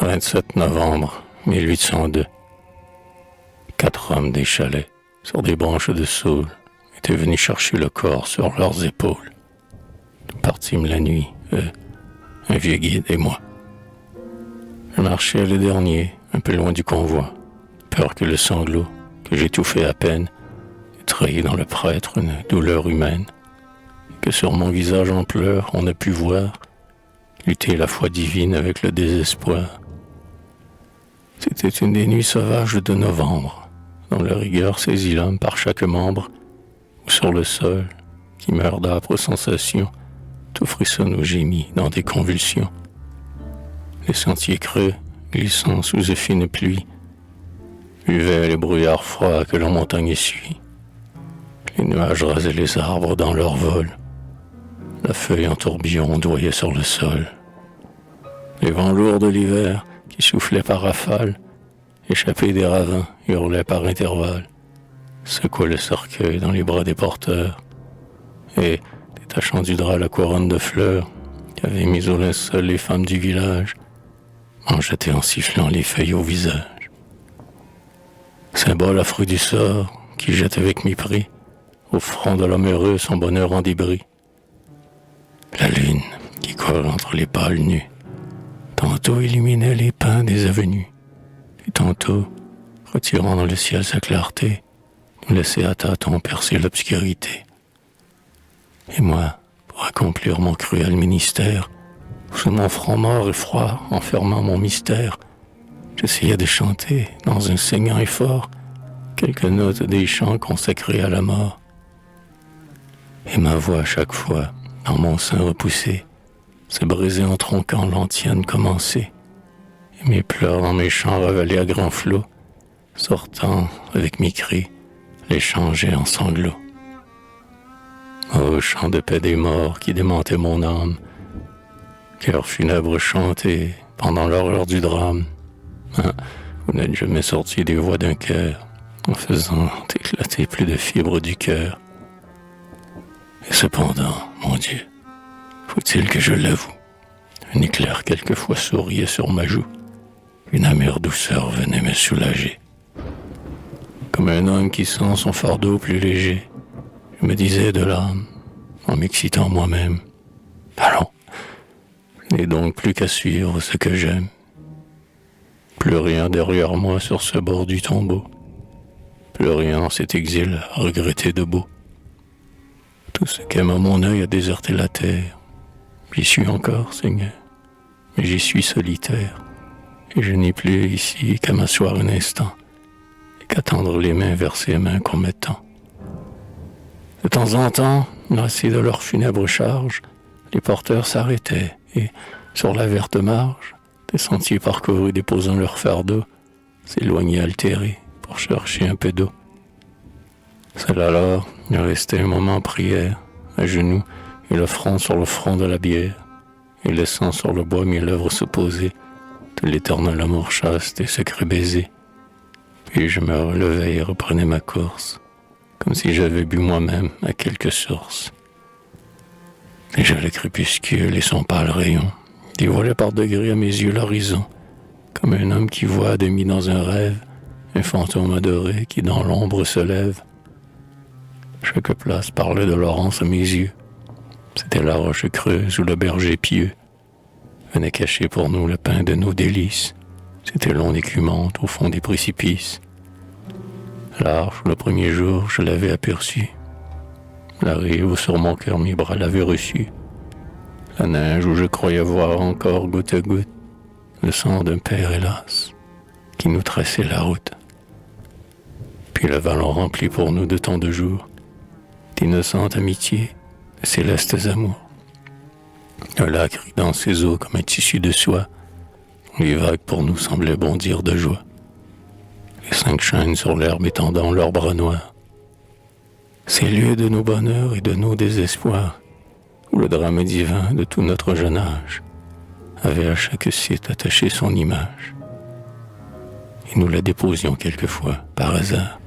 27 novembre 1802. 4 hommes des chalets, sur des branches de saule, étaient venus chercher le corps sur leurs épaules. Nous partîmes la nuit, un vieux guide et moi. Je marchais le dernier, un peu loin du convoi, peur que le sanglot, que j'étouffais à peine, ait trahi dans le prêtre une douleur humaine, et que sur mon visage en pleurs on ne put voir lutter la foi divine avec le désespoir. C'était une des nuits sauvages de novembre, dont la rigueur saisit l'homme par chaque membre, ou sur le sol, qui meurt d'âpres sensations, tout frissonne ou gémit dans des convulsions. Les sentiers creux, glissant sous de fines pluies, buvaient les brouillards froids que la montagne essuie. Les nuages rasaient les arbres dans leur vol. La feuille en tourbillon ondoyait sur le sol. Les vents lourds de l'hiver, qui soufflaient par rafales, échappés des ravins, hurlaient par intervalles, secouaient le cercueil dans les bras des porteurs, et, détachant du drap la couronne de fleurs qu'avaient mis au linceul les femmes du village, m'en jetaient en sifflant les feuilles au visage. Symbole affreux du sort, qui jette avec mépris au front de l'homme heureux son bonheur en débris. La lune, qui colle entre les pâles nus, tantôt illuminait les pins des avenues, et tantôt, retirant dans le ciel sa clarté, nous laissait à tâtons percer l'obscurité. Et moi, pour accomplir mon cruel ministère, sous mon front mort et froid, enfermant mon mystère, j'essayais de chanter, dans un saignant effort, quelques notes des chants consacrés à la mort. Et ma voix, chaque fois, dans mon sein repoussé, se brisait en tronquant l'antienne commencée, et mes pleurs dans mes chants revelaient à grands flots, sortant, avec mes cris, les changer en sanglots. Ô chant de paix des morts qui démentaient mon âme, cœur funèbre chanté pendant l'horreur du drame, vous n'êtes jamais sorti des voix d'un cœur, en faisant éclater plus de fibres du cœur. Et cependant, mon Dieu, faut-il que je l'avoue, un éclair quelquefois souriait sur ma joue, une amère douceur venait me soulager. Comme un homme qui sent son fardeau plus léger, je me disais de l'âme, en m'excitant moi-même, allons, je n'ai donc plus qu'à suivre ce que j'aime. Plus rien derrière moi sur ce bord du tombeau, plus rien en cet exil à regretter de beau. Tout ce qu'aime mon œil a déserté la terre. J'y suis encore, Seigneur, mais j'y suis solitaire, et je n'ai plus ici qu'à m'asseoir un instant, et qu'à tendre les mains vers ces mains qu'on m'étend. De temps en temps, lassés de leur funèbre charge, les porteurs s'arrêtaient, et, sur la verte marge, des sentiers parcourus déposant leur fardeau, s'éloignaient altérés pour chercher un peu d'eau. Seul alors, je restais un moment en prière, à genoux, et le front sur le front de la bière, et laissant sur le bois mes lèvres se poser de l'éternel amour chaste et secret baiser. Puis je me relevais et reprenais ma course, comme si j'avais bu moi-même à quelque source. Déjà le crépuscule et son pâle rayon dévoilaient par degrés à mes yeux l'horizon, comme un homme qui voit à demi dans un rêve un fantôme adoré qui dans l'ombre se lève. Chaque place parlait de Laurence à mes yeux. C'était la roche creuse où le berger pieux venait cacher pour nous le pain de nos délices. C'était l'onde écumante au fond des précipices. L'arche, le premier jour, je l'avais aperçue. La rive où sur mon cœur mes bras l'avaient reçue. La neige où je croyais voir encore goutte à goutte le sang d'un père hélas qui nous traçait la route. Puis le vallon rempli pour nous de tant de jours, d'innocente amitié, de célestes amours. Un lac rit dans ses eaux comme un tissu de soie, dont les vagues pour nous semblaient bondir de joie. Les 5 chênes sur l'herbe étendant leurs bras noirs. Ces lieux de nos bonheurs et de nos désespoirs, où le drame divin de tout notre jeune âge avait à chaque site attaché son image. Et nous la déposions quelquefois, par hasard,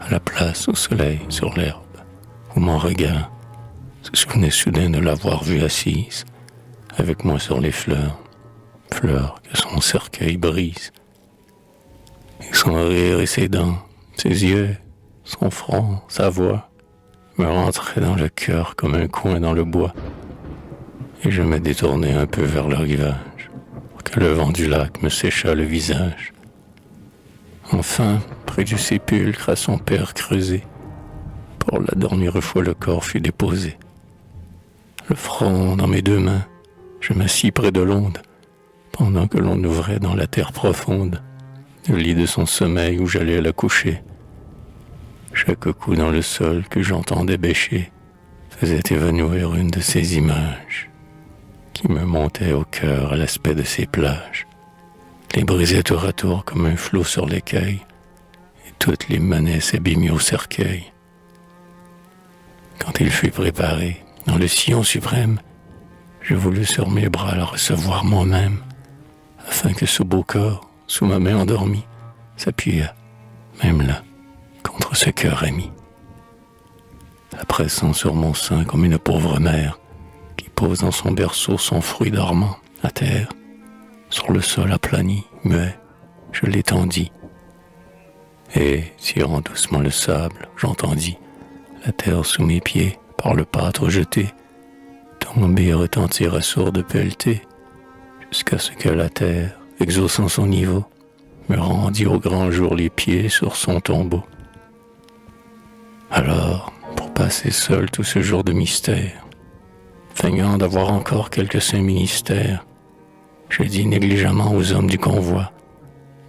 à la place au soleil sur l'herbe, où mon regard se souvenait soudain de l'avoir vue assise, avec moi sur les fleurs, fleur que son cercueil brise. Et son rire et ses dents, ses yeux, son front, sa voix, me rentraient dans le cœur comme un coin dans le bois. Et je me détournai un peu vers le rivage, pour que le vent du lac me séchât le visage. Enfin, près du sépulcre à son père creusé, pour la dernière fois le corps fut déposé. Le front dans mes deux mains, je m'assis près de l'onde, pendant que l'on ouvrait dans la terre profonde le lit de son sommeil où j'allais la coucher. Chaque coup dans le sol que j'entendais bêcher faisait évanouir une de ces images qui me montaient au cœur à l'aspect de ces plages, les brisaient tour à tour comme un flot sur l'écueil, et toutes les menaient s'abîmer au cercueil. Quand il fut préparé, dans le sillon suprême, je voulus sur mes bras la recevoir moi-même, afin que ce beau corps, sous ma main endormie, s'appuyât, même là, contre ce cœur ami. La pressant sur mon sein comme une pauvre mère, qui pose dans son berceau son fruit dormant, à terre, sur le sol aplani, muet, je l'étendis. Et, tirant doucement le sable, j'entendis la terre sous mes pieds, par le pâtre jeté, tomber et retentir à sourde pelletée, jusqu'à ce que la terre, exaucant son niveau, me rendit au grand jour les pieds sur son tombeau. Alors, pour passer seul tout ce jour de mystère, feignant d'avoir encore quelques saints ministères, je dis négligemment aux hommes du convoi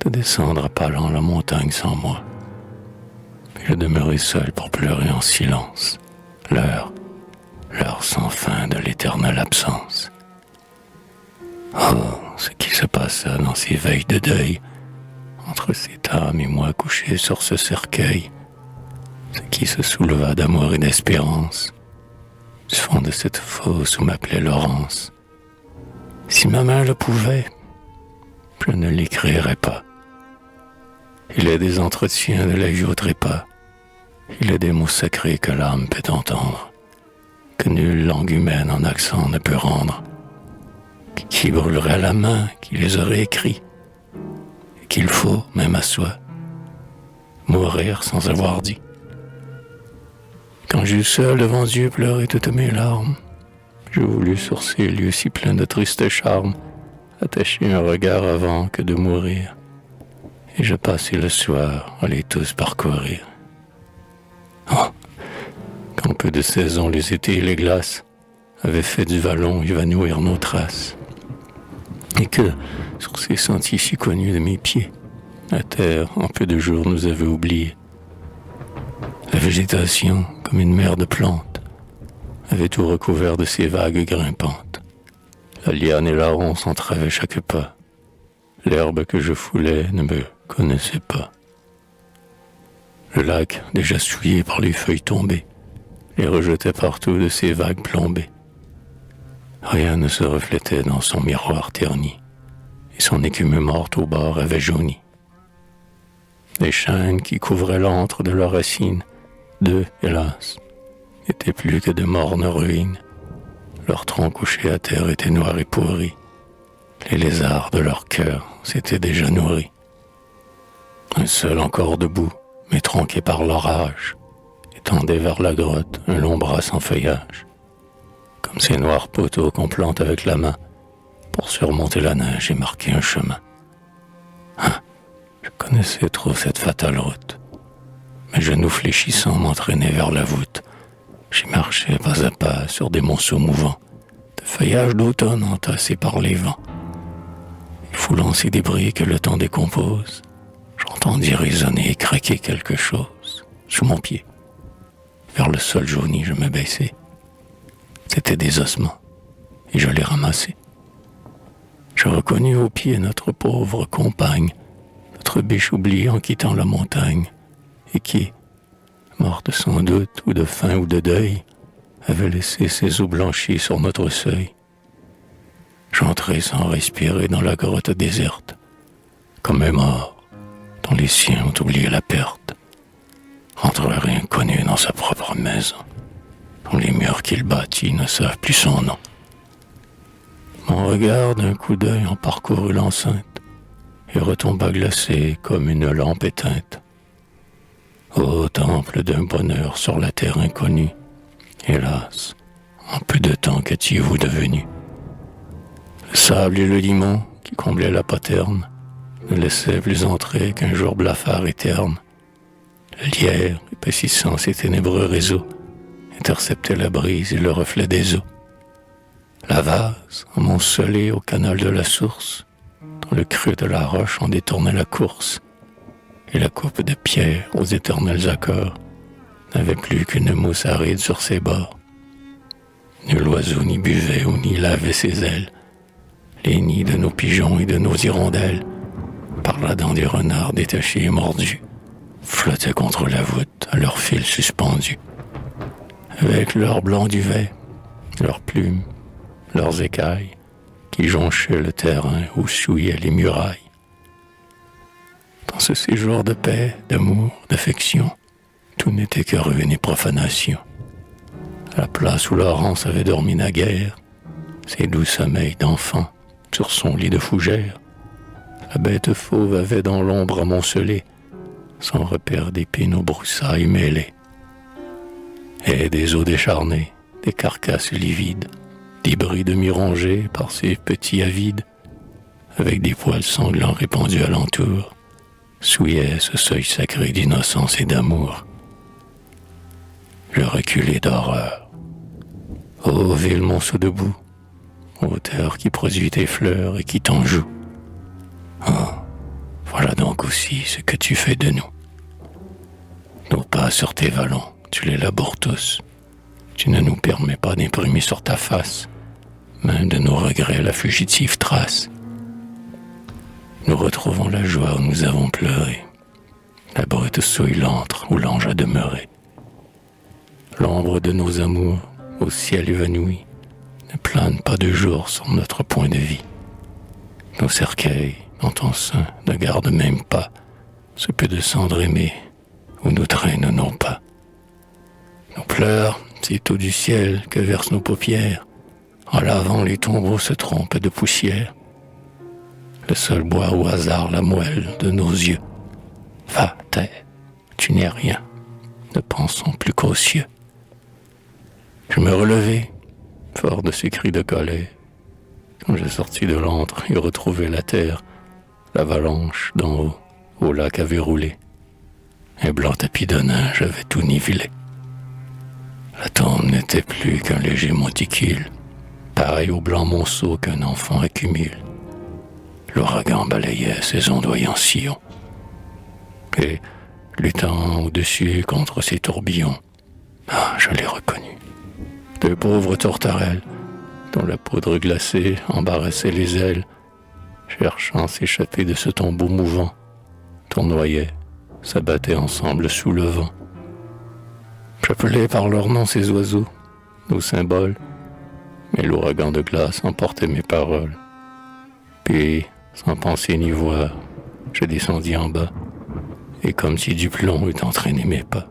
de descendre à pas lents la montagne sans moi. Puis je demeurai seul pour pleurer en silence l'heure sans fin de l'éternelle absence. Oh, ce qui se passa dans ces veilles de deuil, entre cette âme et moi couchés sur ce cercueil, ce qui se souleva d'amour et d'espérance, du fond de cette fosse où m'appelait Laurence. Si ma main le pouvait, je ne l'écrirais pas. Il est des entretiens de la vie au trépas, il est des mots sacrés que l'âme peut entendre, que nulle langue humaine en accent ne peut rendre, qui brûlerait la main qui les aurait écrits, et qu'il faut, même à soi, mourir sans avoir dit. Quand j'eus seul devant Dieu pleuré toutes mes larmes, je voulus sur ces lieux si pleins de tristes charmes attacher un regard avant que de mourir, et je passai le soir à les tous parcourir. Oh, quand peu de saisons les étés et les glaces avaient fait du vallon évanouir nos traces, et que, sur ces sentiers si connus de mes pieds, la terre, en peu de jours, nous avait oubliés. La végétation, comme une mer de plantes, avait tout recouvert de ces vagues grimpantes. La liane et la ronce entravaient chaque pas. L'herbe que je foulais ne me connaissait pas. Le lac, déjà souillé par les feuilles tombées, les rejetait partout de ses vagues plombées. Rien ne se reflétait dans son miroir terni, et son écume morte au bord avait jauni. Les chênes qui couvraient l'antre de leurs racines, d'eux, hélas, n'étaient plus que de mornes ruines. Leurs troncs couchés à terre étaient noirs et pourris. Les lézards de leur cœur s'étaient déjà nourris. Un seul encore debout, mais tronqué par l'orage, étendait vers la grotte un long bras sans feuillage, comme ces noirs poteaux qu'on plante avec la main pour surmonter la neige et marquer un chemin. Ah, je connaissais trop cette fatale route. Mes genoux fléchissants m'entraînaient vers la voûte. J'y marchais pas à pas sur des monceaux mouvants, de feuillages d'automne entassés par les vents. Et foulant ces débris que le temps décompose, j'entendis résonner et craquer quelque chose sous mon pied. Vers le sol jauni, je me baissai. C'étaient des ossements, et je les ramassai. Je reconnus au pied notre pauvre compagne, notre biche oubliée en quittant la montagne, et qui, morte sans doute ou de faim ou de deuil, avait laissé ses os blanchis sur notre seuil. J'entrai sans respirer dans la grotte déserte, comme un mort dont les siens ont oublié la perte, rentrerait inconnu dans sa propre maison, dont les murs qu'il bâtit ne savent plus son nom. Mon regard d'un coup d'œil en parcourut l'enceinte et retomba glacé comme une lampe éteinte. Ô temple d'un bonheur sur la terre inconnue, hélas, en peu de temps qu'étiez-vous devenu? Le sable et le limon qui comblaient la poterne ne laissaient plus entrer qu'un jour blafard et terne. Le lierre, épaississant ses ténébreux réseaux, interceptait la brise et le reflet des eaux. La vase, amoncelée au canal de la source, dans le creux de la roche en détournait la course, et la coupe de pierre aux éternels accords n'avait plus qu'une mousse aride sur ses bords. Nul oiseau n'y buvait ou n'y lavait ses ailes. Les nids de nos pigeons et de nos hirondelles, par la dent des renards détachés et mordus, flottaient contre la voûte à leurs fils suspendus. Avec leurs blancs duvet, leurs plumes, leurs écailles, qui jonchaient le terrain ou souillaient les murailles. Dans ce séjour de paix, d'amour, d'affection, tout n'était que ruine et profanation. À la place où Laurence avait dormi naguère, ses doux sommeils d'enfant sur son lit de fougère, la bête fauve avait dans l'ombre amoncelé son repère d'épines aux broussailles mêlées. Et des os décharnés, des carcasses livides, d'hybrides mi-rongés par ses petits avides, avec des poils sanglants répandus alentour, souillaient ce seuil sacré d'innocence et d'amour. Je reculai d'horreur. Ô ville monceau debout, ô terre qui produit tes fleurs et qui t'en joue. Oh, voilà donc aussi ce que tu fais de nous. Nos pas sur tes vallons, tu les labores tous. Tu ne nous permets pas d'imprimer sur ta face, même de nos regrets la fugitive trace. Nous retrouvons la joie où nous avons pleuré, la brute souille l'antre où l'ange a demeuré. L'ombre de nos amours, au ciel évanoui, ne plane pas de jour sur notre point de vie. Nos cercueils, dans ton sein, ne gardent même pas ce peu de cendre aimée où nous traînent nos pas. Nos pleurs, c'est eau du ciel que versent nos paupières. En lavant les tombeaux se trompent de poussière. Le sol boit au hasard la moelle de nos yeux. Va, terre, tu n'es rien. Ne pensons plus qu'aux cieux. Je me relevai, fort de ces cris de colère, quand je sortis de l'antre et retrouvai la terre, l'avalanche d'en haut, au lac avait roulé. Un blanc tapis de neige avait tout nivelé. La tombe n'était plus qu'un léger monticule, pareil au blanc monceau qu'un enfant accumule. L'ouragan balayait ses ondoyants sillons, et, luttant au-dessus contre ses tourbillons, je l'ai reconnu. De pauvres tourterelles, dont la poudre glacée embarrassait les ailes, cherchant à s'échapper de ce tombeau mouvant, tournoyaient, s'abattaient ensemble sous le vent. J'appelais par leur nom ces oiseaux, nos symboles, mais l'ouragan de glace emportait mes paroles. Puis, sans penser ni voir, je descendis en bas, et comme si du plomb eût entraîné mes pas.